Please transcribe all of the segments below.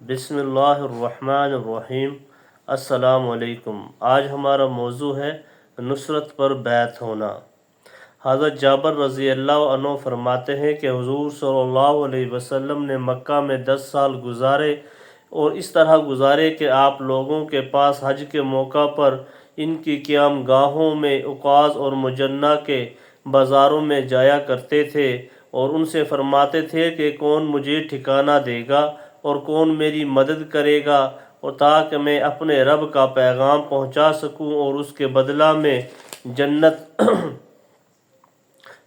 بسم اللہ الرحمن الرحیم۔ السلام علیکم۔ آج ہمارا موضوع ہے نصرت پر بیعت ہونا۔ حضرت جابر رضی اللہ عنہ فرماتے ہیں کہ حضور صلی اللہ علیہ وسلم نے مکہ میں 10 سال گزارے اور اس طرح گزارے کہ آپ لوگوں کے پاس حج کے موقع پر ان کی قیام گاہوں میں عکاظ اور مجنہ کے بازاروں میں جایا کرتے تھے اور ان سے فرماتے تھے کہ کون مجھے ٹھکانہ دے گا اور کون میری مدد کرے گا، اور تاکہ میں اپنے رب کا پیغام پہنچا سکوں اور اس کے بدلہ میں جنت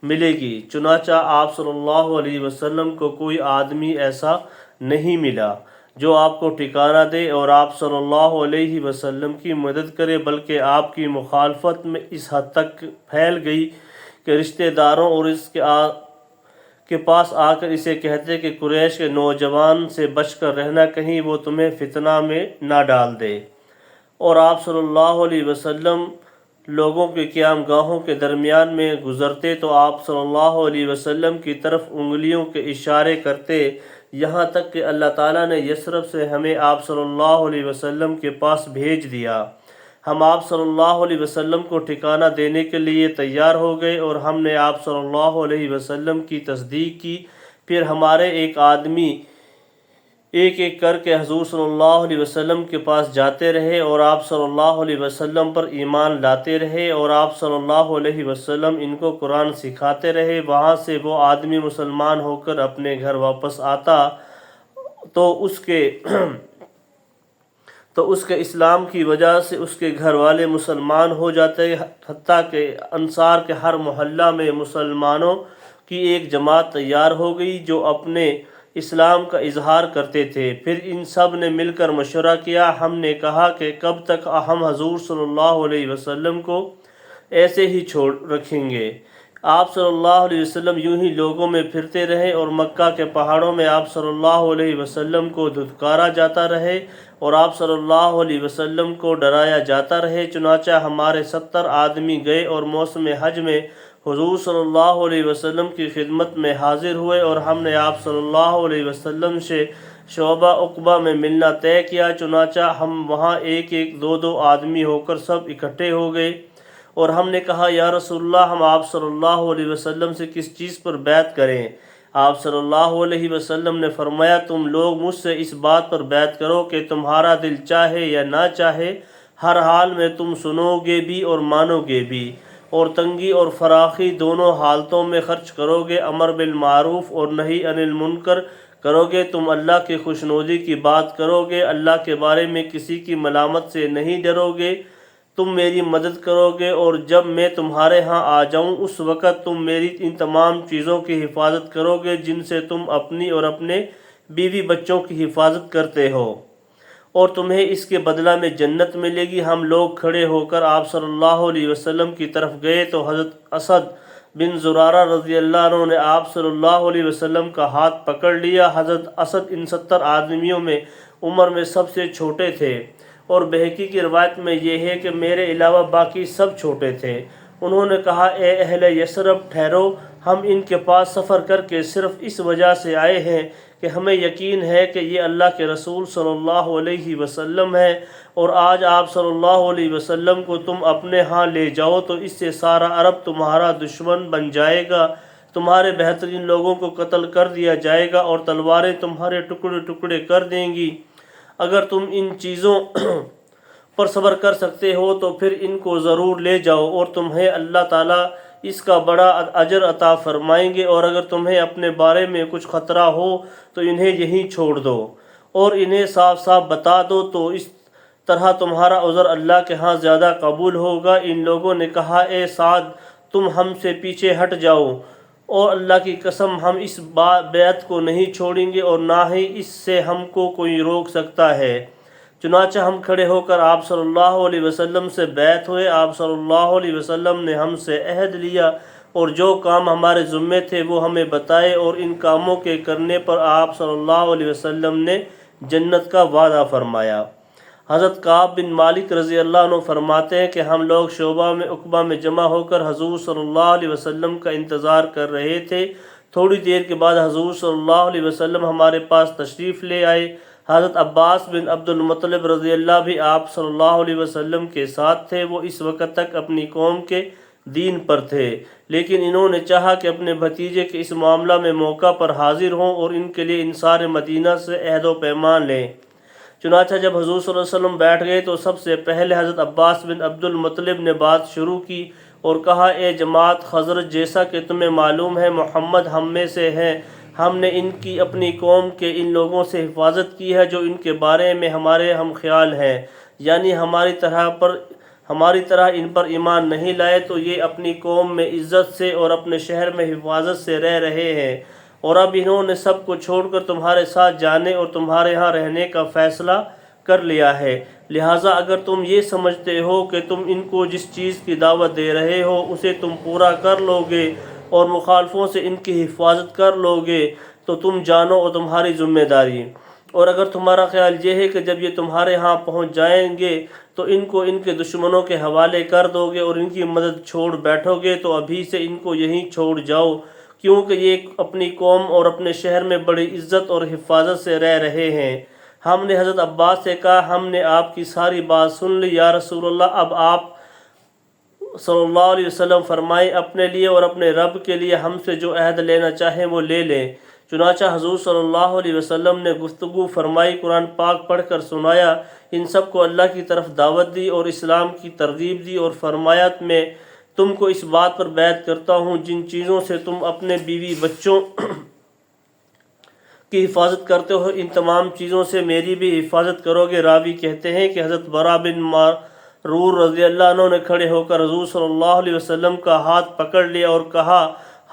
ملے گی۔ چنانچہ آپ صلی اللہ علیہ وسلم کو کوئی آدمی ایسا نہیں ملا جو آپ کو ٹھکانہ دے اور آپ صلی اللہ علیہ وسلم کی مدد کرے، بلکہ آپ کی مخالفت میں اس حد تک پھیل گئی کہ رشتہ داروں اور اس کے پاس آ کر اسے کہتے کہ قریش کے نوجوان سے بچ کر رہنا، کہیں وہ تمہیں فتنہ میں نہ ڈال دے۔ اور آپ صلی اللہ علیہ وسلم لوگوں کے قیام گاہوں کے درمیان میں گزرتے تو آپ صلی اللہ علیہ وسلم کی طرف انگلیوں کے اشارے کرتے، یہاں تک کہ اللہ تعالیٰ نے یثرب سے ہمیں آپ صلی اللہ علیہ وسلم کے پاس بھیج دیا۔ ہم آپ صلی اللہ علیہ وسلم کو ٹھکانہ دینے کے لیے تیار ہو گئے اور ہم نے آپ صلی اللہ علیہ وسلم کی تصدیق کی۔ پھر ہمارے ایک آدمی ایک ایک کر کے حضور صلی اللہ علیہ وسلم کے پاس جاتے رہے اور آپ صلی اللہ علیہ وسلم پر ایمان لاتے رہے، اور آپ صلی اللہ علیہ وسلم ان کو قرآن سکھاتے رہے۔ وہاں سے وہ آدمی مسلمان ہو کر اپنے گھر واپس آتا تو اس کے اسلام کی وجہ سے اس کے گھر والے مسلمان ہو جاتے، حتیٰ کہ انصار کے ہر محلہ میں مسلمانوں کی ایک جماعت تیار ہو گئی جو اپنے اسلام کا اظہار کرتے تھے۔ پھر ان سب نے مل کر مشورہ کیا۔ ہم نے کہا کہ کب تک ہم حضور صلی اللہ علیہ وسلم کو ایسے ہی چھوڑ رکھیں گے؟ آپ صلی اللہ علیہ وسلم یوں ہی لوگوں میں پھرتے رہے اور مکہ کے پہاڑوں میں آپ صلی اللہ علیہ وسلم کو دھتکارا جاتا رہے اور آپ صلی اللہ علیہ وسلم کو ڈرایا جاتا رہے۔ چنانچہ ہمارے 70 آدمی گئے اور موسم حج میں حضور صلی اللہ علیہ وسلم کی خدمت میں حاضر ہوئے، اور ہم نے آپ صلی اللہ علیہ وسلم سے شعبہ عقبہ میں ملنا طے کیا۔ چنانچہ ہم وہاں ایک ایک دو آدمی ہو کر سب اکٹھے ہو گئے اور ہم نے کہا یا رسول اللہ، ہم آپ صلی اللہ علیہ وسلم سے کس چیز پر بیعت کریں؟ آپ صلی اللہ علیہ وسلم نے فرمایا، تم لوگ مجھ سے اس بات پر بیعت کرو کہ تمہارا دل چاہے یا نہ چاہے، ہر حال میں تم سنو گے بھی اور مانو گے بھی، اور تنگی اور فراخی دونوں حالتوں میں خرچ کرو گے، امر بالمعروف اور نہی عن المنکر کرو گے، تم اللہ کی خوشنودی کی بات کرو گے، اللہ کے بارے میں کسی کی ملامت سے نہیں ڈرو گے، تم میری مدد کرو گے، اور جب میں تمہارے ہاں آ جاؤں اس وقت تم میری ان تمام چیزوں کی حفاظت کرو گے جن سے تم اپنی اور اپنے بیوی بچوں کی حفاظت کرتے ہو، اور تمہیں اس کے بدلہ میں جنت ملے گی۔ ہم لوگ کھڑے ہو کر آپ صلی اللہ علیہ وسلم کی طرف گئے تو حضرت اسد بن زرارہ رضی اللہ عنہ نے آپ صلی اللہ علیہ وسلم کا ہاتھ پکڑ لیا۔ حضرت اسد ان 70 آدمیوں میں عمر میں سب سے چھوٹے تھے، اور بہقی کی روایت میں یہ ہے کہ میرے علاوہ باقی سب چھوٹے تھے۔ انہوں نے کہا، اے اہل یثرب، ٹھہرو، ہم ان کے پاس سفر کر کے صرف اس وجہ سے آئے ہیں کہ ہمیں یقین ہے کہ یہ اللہ کے رسول صلی اللہ علیہ وسلم ہے، اور آج آپ صلی اللہ علیہ وسلم کو تم اپنے ہاں لے جاؤ تو اس سے سارا عرب تمہارا دشمن بن جائے گا، تمہارے بہترین لوگوں کو قتل کر دیا جائے گا اور تلواریں تمہارے ٹکڑے ٹکڑے کر دیں گی۔ اگر تم ان چیزوں پر صبر کر سکتے ہو تو پھر ان کو ضرور لے جاؤ، اور تمہیں اللہ تعالیٰ اس کا بڑا اجر عطا فرمائیں گے، اور اگر تمہیں اپنے بارے میں کچھ خطرہ ہو تو انہیں یہیں چھوڑ دو اور انہیں صاف صاف بتا دو، تو اس طرح تمہارا عذر اللہ کے ہاں زیادہ قبول ہوگا۔ ان لوگوں نے کہا، اے سعد، تم ہم سے پیچھے ہٹ جاؤ، اور اللہ کی قسم ہم اس بیعت کو نہیں چھوڑیں گے اور نہ ہی اس سے ہم کو کوئی روک سکتا ہے۔ چنانچہ ہم کھڑے ہو کر آپ صلی اللہ علیہ وسلم سے بیعت ہوئے۔ آپ صلی اللہ علیہ وسلم نے ہم سے عہد لیا اور جو کام ہمارے ذمے تھے وہ ہمیں بتائے، اور ان کاموں کے کرنے پر آپ صلی اللہ علیہ وسلم نے جنت کا وعدہ فرمایا۔ حضرت کعب بن مالک رضی اللہ عنہ فرماتے ہیں کہ ہم لوگ شعبہ میں عقبہ میں جمع ہو کر حضور صلی اللہ علیہ وسلم کا انتظار کر رہے تھے۔ تھوڑی دیر کے بعد حضور صلی اللہ علیہ وسلم ہمارے پاس تشریف لے آئے۔ حضرت عباس بن عبد المطلب رضی اللہ بھی آپ صلی اللہ علیہ وسلم کے ساتھ تھے۔ وہ اس وقت تک اپنی قوم کے دین پر تھے، لیکن انہوں نے چاہا کہ اپنے بھتیجے کے اس معاملہ میں موقع پر حاضر ہوں اور ان کے لیے انصار مدینہ سے عہد و پیمان لیں۔ چنانچہ جب حضور صلی اللہ علیہ وسلم بیٹھ گئے تو سب سے پہلے حضرت عباس بن عبد المطلب نے بات شروع کی اور کہا، اے جماعت خزرج، جیسا کہ تمہیں معلوم ہے محمد ہم میں سے ہیں۔ ہم نے ان کی اپنی قوم کے ان لوگوں سے حفاظت کی ہے جو ان کے بارے میں ہمارے ہم خیال ہیں، یعنی ہماری طرح ان پر ایمان نہیں لائے، تو یہ اپنی قوم میں عزت سے اور اپنے شہر میں حفاظت سے رہ رہے ہیں، اور اب انہوں نے سب کو چھوڑ کر تمہارے ساتھ جانے اور تمہارے ہاں رہنے کا فیصلہ کر لیا ہے۔ لہٰذا اگر تم یہ سمجھتے ہو کہ تم ان کو جس چیز کی دعوت دے رہے ہو اسے تم پورا کر لو گے اور مخالفوں سے ان کی حفاظت کر لو گے تو تم جانو اور تمہاری ذمہ داری، اور اگر تمہارا خیال یہ ہے کہ جب یہ تمہارے ہاں پہنچ جائیں گے تو ان کو ان کے دشمنوں کے حوالے کر دو گے اور ان کی مدد چھوڑ بیٹھو گے، تو ابھی سے ان کو یہیں چھوڑ جاؤ، کیونکہ یہ اپنی قوم اور اپنے شہر میں بڑی عزت اور حفاظت سے رہ رہے ہیں۔ ہم نے حضرت عباس سے کہا، ہم نے آپ کی ساری بات سن لی یا رسول اللہ، اب آپ صلی اللہ علیہ وسلم فرمائیں اپنے لیے اور اپنے رب کے لیے ہم سے جو عہد لینا چاہیں وہ لے لیں۔ چنانچہ حضور صلی اللہ علیہ وسلم نے گفتگو فرمائی، قرآن پاک پڑھ کر سنایا، ان سب کو اللہ کی طرف دعوت دی اور اسلام کی ترغیب دی اور فرمایا، میں تم کو اس بات پر بیعت کرتا ہوں جن چیزوں سے تم اپنے بیوی بچوں کی حفاظت کرتے ہو ان تمام چیزوں سے میری بھی حفاظت کرو گے۔ راوی کہتے ہیں کہ حضرت برا بن معرور رضی اللہ عنہ نے کھڑے ہو کر حضور صلی اللہ علیہ وسلم کا ہاتھ پکڑ لیا اور کہا،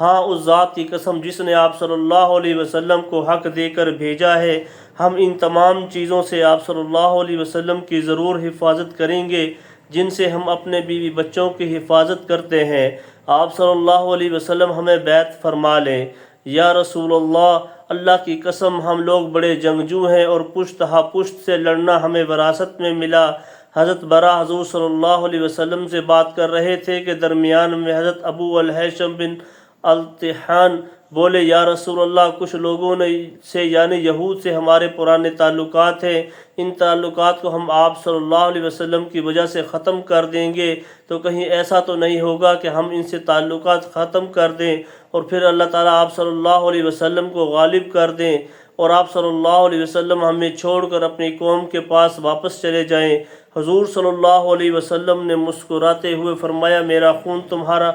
ہاں اس ذات کی قسم جس نے آپ صلی اللہ علیہ وسلم کو حق دے کر بھیجا ہے، ہم ان تمام چیزوں سے آپ صلی اللہ علیہ وسلم کی ضرور حفاظت کریں گے جن سے ہم اپنے بیوی بچوں کی حفاظت کرتے ہیں۔ آپ صلی اللہ علیہ وسلم ہمیں بیعت فرما لیں۔ یا رسول اللہ کی قسم ہم لوگ بڑے جنگجو ہیں اور پشت ہا پشت سے لڑنا ہمیں وراثت میں ملا۔ حضرت برا حضور صلی اللہ علیہ وسلم سے بات کر رہے تھے کہ درمیان میں حضرت ابو الہیثم بن الطحان بولے، یا رسول اللہ، کچھ لوگوں سے یعنی یہود سے ہمارے پرانے تعلقات ہیں، ان تعلقات کو ہم آپ صلی اللہ علیہ وسلم کی وجہ سے ختم کر دیں گے، تو کہیں ایسا تو نہیں ہوگا کہ ہم ان سے تعلقات ختم کر دیں اور پھر اللہ تعالیٰ آپ صلی اللہ علیہ وسلم کو غالب کر دیں اور آپ صلی اللہ علیہ وسلم ہمیں چھوڑ کر اپنی قوم کے پاس واپس چلے جائیں۔ حضور صلی اللہ علیہ وسلم نے مسکراتے ہوئے فرمایا، میرا خون تمہارا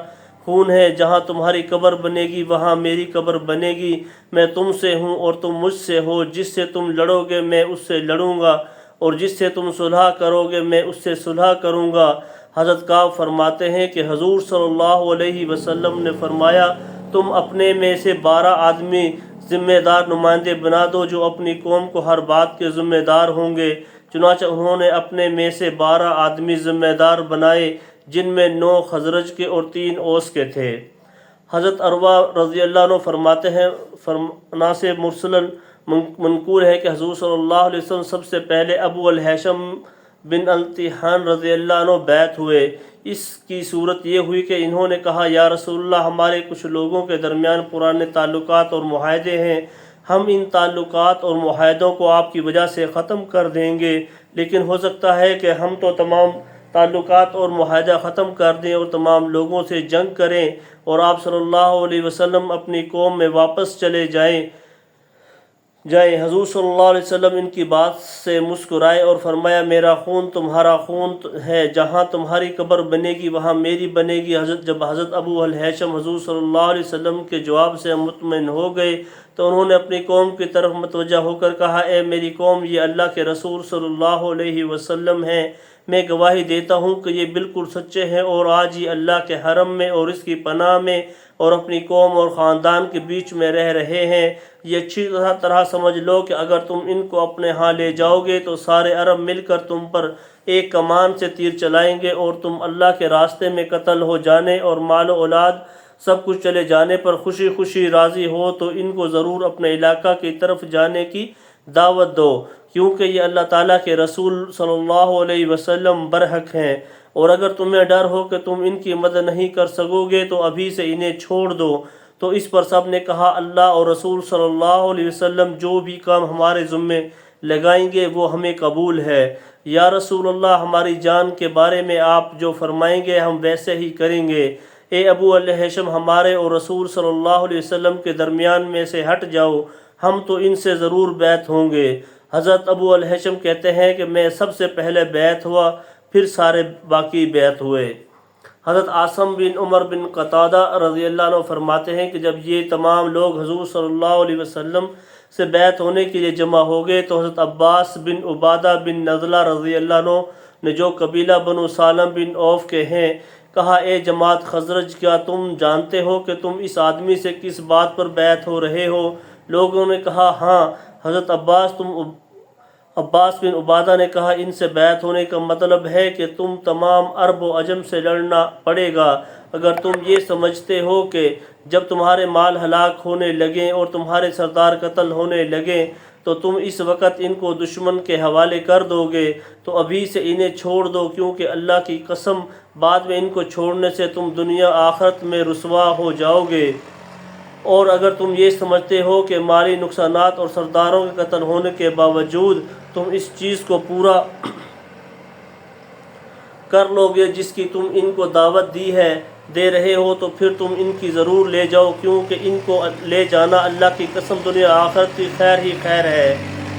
خون ہے، جہاں تمہاری قبر بنے گی وہاں میری قبر بنے گی، میں تم سے ہوں اور تم مجھ سے ہو، جس سے تم لڑو گے میں اس سے لڑوں گا اور جس سے تم صلح کرو گے میں اس سے صلح کروں گا۔ حضرت کعب فرماتے ہیں کہ حضور صلی اللہ علیہ وسلم نے فرمایا، تم اپنے میں سے 12 آدمی ذمہ دار نمائندے بنا دو جو اپنی قوم کو ہر بات کے ذمہ دار ہوں گے۔ چنانچہ انہوں نے اپنے میں سے 12 آدمی ذمہ دار بنائے، جن میں 9 خزرج کے اور 3 اوس کے تھے۔ حضرت عروہ رضی اللہ عنہ فرماتے ہیں، سے مرسلن منقول ہے کہ حضور صلی اللہ علیہ وسلم سب سے پہلے ابو الہیثم بن الطحان رضی اللہ عنہ بیعت ہوئے۔ اس کی صورت یہ ہوئی کہ انہوں نے کہا، یا رسول اللہ، ہمارے کچھ لوگوں کے درمیان پرانے تعلقات اور معاہدے ہیں، ہم ان تعلقات اور معاہدوں کو آپ کی وجہ سے ختم کر دیں گے، لیکن ہو سکتا ہے کہ ہم تو تمام تعلقات اور معاہدہ ختم کر دیں اور تمام لوگوں سے جنگ کریں اور آپ صلی اللہ علیہ وسلم اپنی قوم میں واپس چلے جائیں۔ حضور صلی اللہ علیہ وسلم ان کی بات سے مسکرائے اور فرمایا، میرا خون تمہارا خون ہے، جہاں تمہاری قبر بنے گی وہاں میری بنے گی۔ جب حضرت ابو الہیثم حضور صلی اللہ علیہ وسلم کے جواب سے مطمئن ہو گئے تو انہوں نے اپنی قوم کی طرف متوجہ ہو کر کہا، اے میری قوم، یہ اللہ کے رسول صلی اللہ علیہ وسلم ہیں، میں گواہی دیتا ہوں کہ یہ بالکل سچے ہیں اور آج ہی اللہ کے حرم میں اور اس کی پناہ میں اور اپنی قوم اور خاندان کے بیچ میں رہ رہے ہیں۔ یہ اچھی طرح سمجھ لو کہ اگر تم ان کو اپنے ہاں لے جاؤ گے تو سارے عرب مل کر تم پر ایک کمان سے تیر چلائیں گے اور تم اللہ کے راستے میں قتل ہو جانے اور مال و اولاد سب کچھ چلے جانے پر خوشی خوشی راضی ہو تو ان کو ضرور اپنے علاقہ کی طرف جانے کی دعوت دو، کیونکہ یہ اللہ تعالیٰ کے رسول صلی اللہ علیہ وسلم برحق ہیں، اور اگر تمہیں ڈر ہو کہ تم ان کی مدد نہیں کر سکو گے تو ابھی سے انہیں چھوڑ دو۔ تو اس پر سب نے کہا، اللہ اور رسول صلی اللہ علیہ وسلم جو بھی کام ہمارے ذمے لگائیں گے وہ ہمیں قبول ہے۔ یا رسول اللہ، ہماری جان کے بارے میں آپ جو فرمائیں گے ہم ویسے ہی کریں گے۔ اے ابو الہیثم، ہمارے اور رسول صلی اللہ علیہ وسلم کے درمیان میں سے ہٹ جاؤ، ہم تو ان سے ضرور بیعت ہوں گے۔ حضرت ابو الہیثم کہتے ہیں کہ میں سب سے پہلے بیعت ہوا، پھر سارے باقی بیعت ہوئے۔ حضرت عاصم بن عمر بن قتادہ رضی اللہ عنہ فرماتے ہیں کہ جب یہ تمام لوگ حضور صلی اللہ علیہ وسلم سے بیعت ہونے کے لیے جمع ہو گئے تو حضرت عباس بن عبادہ بن نضلہ رضی اللہ عنہ نے، جو قبیلہ بنو سالم بن عوف کے ہیں، کہا اے جماعت خزرج، کیا تم جانتے ہو کہ تم اس آدمی سے کس بات پر بیعت ہو رہے ہو؟ لوگوں نے کہا ہاں۔ حضرت عباس بن عبادہ نے کہا ان سے بیعت ہونے کا مطلب ہے کہ تم تمام عرب و عجم سے لڑنا پڑے گا۔ اگر تم یہ سمجھتے ہو کہ جب تمہارے مال ہلاک ہونے لگیں اور تمہارے سردار قتل ہونے لگیں تو تم اس وقت ان کو دشمن کے حوالے کر دو گے، تو ابھی سے انہیں چھوڑ دو، کیونکہ اللہ کی قسم بعد میں ان کو چھوڑنے سے تم دنیا آخرت میں رسوا ہو جاؤ گے۔ اور اگر تم یہ سمجھتے ہو کہ مالی نقصانات اور سرداروں کے قتل ہونے کے باوجود تم اس چیز کو پورا کر لو گے جس کی تم ان کو دعوت دے رہے ہو، تو پھر تم ان کی ضرور لے جاؤ، کیونکہ ان کو لے جانا اللہ کی قسم دنیا آخرت کی خیر ہی خیر ہے۔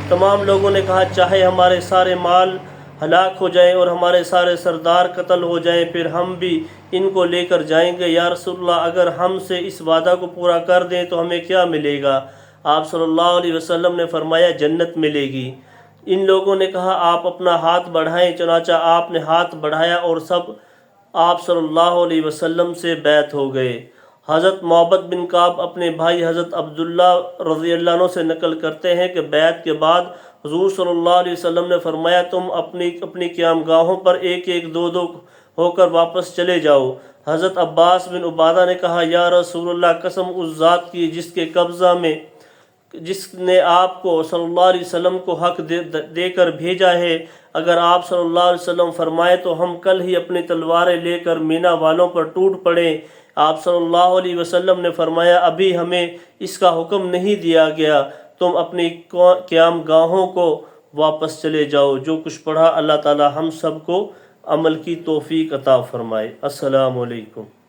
تمام لوگوں نے کہا چاہے ہمارے سارے مال ہلاک ہو جائیں اور ہمارے سارے سردار قتل ہو جائیں، پھر ہم بھی ان کو لے کر جائیں گے۔ یا رسول اللہ، اگر ہم سے اس وعدہ کو پورا کر دیں تو ہمیں کیا ملے گا؟ آپ صلی اللہ علیہ وسلم نے فرمایا جنت ملے گی۔ ان لوگوں نے کہا آپ اپنا ہاتھ بڑھائیں، چنانچہ آپ نے ہاتھ بڑھایا اور سب آپ صلی اللہ علیہ وسلم سے بیعت ہو گئے۔ حضرت معبد بن کعب اپنے بھائی حضرت عبداللہ رضی اللہ عنہ سے نقل کرتے ہیں کہ بیعت کے بعد حضور صلی اللہ علیہ وسلم نے فرمایا تم اپنی قیام گاہوں پر ایک ایک دو دو ہو کر واپس چلے جاؤ۔ حضرت عباس بن عبادہ نے کہا یا رسول اللہ، قسم اس ذات کی جس نے آپ کو صلی اللہ علیہ وسلم کو حق دے کر بھیجا ہے، اگر آپ صلی اللہ علیہ وسلم فرمائے تو ہم کل ہی اپنی تلواریں لے کر مینا والوں پر ٹوٹ پڑیں۔ آپ صلی اللہ علیہ وسلم نے فرمایا ابھی ہمیں اس کا حکم نہیں دیا گیا، تم اپنی قیام گاہوں کو واپس چلے جاؤ۔ جو کچھ پڑھا اللہ تعالی ہم سب کو عمل کی توفیق عطا فرمائے۔ السلام علیکم۔